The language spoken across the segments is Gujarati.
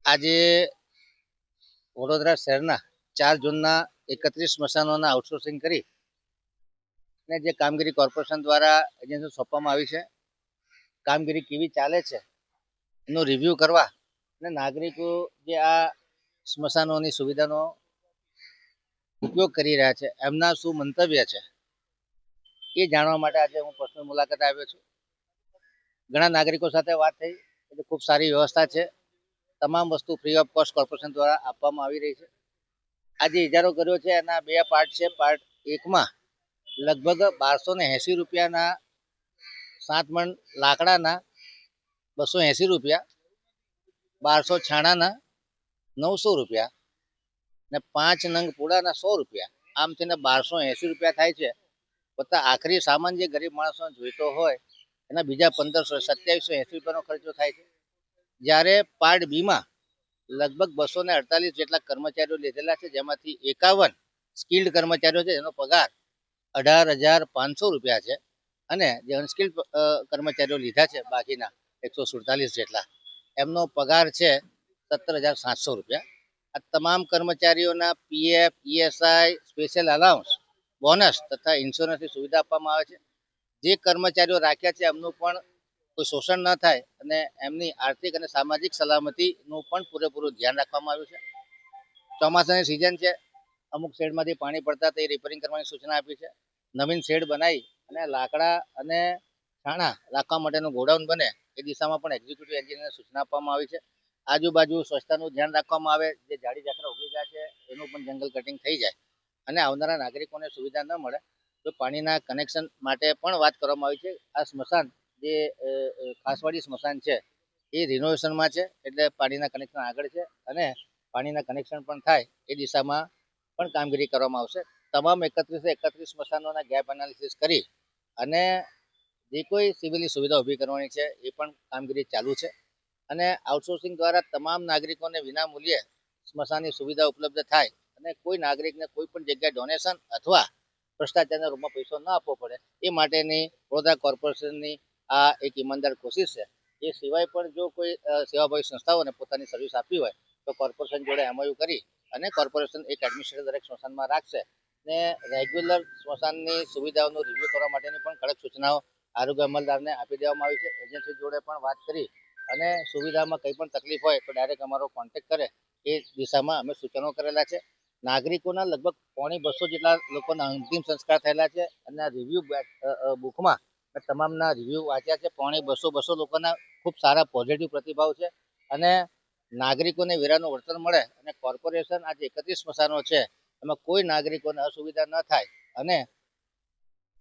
આજે વડોદરા શહેરના 4 ઝોનના 31 સ્મશાનોના આઉટસોર્સિંગ કરી અને જે કામગીરી કોર્પોરેશન દ્વારા એજન્સી સોંપવામાં આવી છે, કામગીરી કેવી ચાલે છે એનું રિવ્યૂ કરવા અને નાગરિકો જે આ સ્મશાનોની સુવિધાનો ઉપયોગ કરી રહ્યા છે એમના શું મંતવ્ય છે એ જાણવા માટે આજે હું પર્સનલ મુલાકાત આવ્યો છું. ઘણા નાગરિકો સાથે વાત થઈ એટલે ખૂબ સારી વ્યવસ્થા છે. તમામ વસ્તુ ફ્રી ઓફ કોસ્ટ કોર્પોરેશન દ્વારા આપવામાં આવી રહી છે. આજે ઇજારો કર્યો છે એના 2 પાર્ટ છે. પાર્ટ 1માં લગભગ 1280 રૂપિયાના 7 મણ લાકડાના 280 રૂપિયા, 1200 છાણાના 900 રૂપિયા ને 5 નંગ પૂળાના 100 રૂપિયા, આમ થઈને 1280 રૂપિયા થાય છે. વત્તા આખરી સામાન જે ગરીબ માણસો જોઈતો હોય એના બીજા 2780 રૂપિયાનો ખર્ચો થાય છે. જ્યારે પાર્ટ બીમાં લગભગ 248 જેટલા કર્મચારીઓ લીધેલા છે, જેમાંથી 51 સ્કિલ્ડ કર્મચારીઓ છે જેનો પગાર 18,500 રૂપિયા છે અને જે અનસ્કિલ્ડ કર્મચારીઓ લીધા છે બાકીના 147 જેટલા, એમનો પગાર છે 17,700 રૂપિયા. આ તમામ કર્મચારીઓના PF, ESI, special allowance, bonus તથા ઇન્સ્યોરન્સની સુવિધા આપવામાં આવે છે. જે કર્મચારીઓ રાખ્યા છે એમનું પણ કોઈ શોષણ ન થાય અને એમની આર્થિક અને સામાજિક સલામતીનું પણ પૂરેપૂરું ધ્યાન રાખવામાં આવ્યું છે. ચોમાસાની સિઝન છે, અમુક શેડમાંથી પાણી પડતા તે રિપેરિંગ કરવાની સૂચના આપી છે. નવીન શેડ બનાવી અને લાકડા અને છાણા રાખવા માટેનું ગોડાઉન બને એ દિશામાં પણ એક્ઝિક્યુટિવ એન્જિનિયરને સૂચના આપવામાં આવી છે. આજુબાજુ સ્વચ્છતાનું ધ્યાન રાખવામાં આવે, જે ઝાડી ઝાકરા ઉગી ગયા છે એનું પણ જંગલ કટિંગ થઈ જાય અને આવનારા નાગરિકોને સુવિધા ન મળે તો પાણીના કનેક્શન માટે પણ વાત કરવામાં આવી છે. આ સ્મશાન જે ખાસવાડી સ્મશાન છે એ રિનોવેશનમાં છે, એટલે પાણીના કનેક્શન આગળ છે અને પાણીના કનેક્શન પણ થાય એ દિશામાં પણ કામગીરી કરવામાં આવશે. તમામ 31 સ્મશાનોના ગેપ એનાલિસિસ કરી અને જે કોઈ સિવિલની સુવિધા ઊભી કરવાની છે એ પણ કામગીરી ચાલુ છે અને આઉટસોર્સિંગ દ્વારા તમામ નાગરિકોને વિના મૂલ્યે સ્મશાનની સુવિધા ઉપલબ્ધ થાય અને કોઈ નાગરિકને કોઈ પણ જગ્યાએ ડોનેશન અથવા ભ્રષ્ટાચારના રૂપમાં પૈસો ન આપવો પડે એ માટેની વડોદરા કોર્પોરેશનની આ એક ઈમાનદાર કોશિશ છે. એ સિવાય પણ જો કોઈ સેવાભાવી સંસ્થાઓને પોતાની સર્વિસ આપવી હોય તો કોર્પોરેશન જોડે એમઓયુ કરી અને કોર્પોરેશન એક એડમિનિસ્ટ્રેટર દરેક સ્મશાનમાં રાખશે ને રેગ્યુલર સ્મશાનની સુવિધાઓનું રિવ્યુ કરવા માટેની પણ કડક સૂચનાઓ આરોગ્ય અમલદારને આપી દેવામાં આવી છે. એજન્સી જોડે પણ વાત કરી અને સુવિધામાં કંઈ પણ તકલીફ હોય તો ડાયરેક્ટ અમારો કોન્ટેક્ટ કરે એ દિશામાં અમે સૂચનો કરેલા છે. નાગરિકોના લગભગ 250 જેટલા લોકોના અંતિમ સંસ્કાર થયેલા છે અને આ રિવ્યુ બુકમાં તમામના રિવ્યુ વાંચ્યા છે. 250 લોકોના ખૂબ સારા પોઝિટિવ પ્રતિભાવ છે અને નાગરિકોને વેરાનું વળતર મળે અને કોર્પોરેશન આજે 31 સ્મશાનો છે એમાં કોઈ નાગરિકોને અસુવિધા ન થાય અને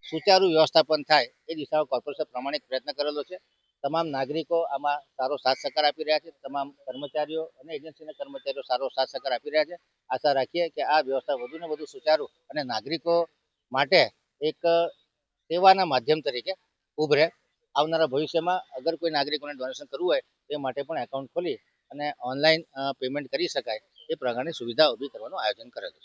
સુચારુ વ્યવસ્થાપન થાય એ દિશામાં કોર્પોરેશન પ્રામાણિક પ્રયત્ન કરેલો છે. તમામ નાગરિકો આમાં સારો સાથ સહકાર આપી રહ્યા છે. તમામ કર્મચારીઓ અને એજન્સીના કર્મચારીઓ સારો સાથ સહકાર આપી રહ્યા છે. આશા રાખીએ કે આ વ્યવસ્થા વધુને વધુ સુચારુ અને નાગરિકો માટે એક સેવાના માધ્યમ તરીકે ઉભરે. આવનારા ભવિષ્યમાં અગર કોઈ નાગરિકોને ડોનેશન કરવું હોય તે માટે પણ એકાઉન્ટ ખોલી અને ઓનલાઈન પેમેન્ટ કરી શકાય એ પ્રકારની સુવિધા ઊભી કરવાનું આયોજન કરેલું છે.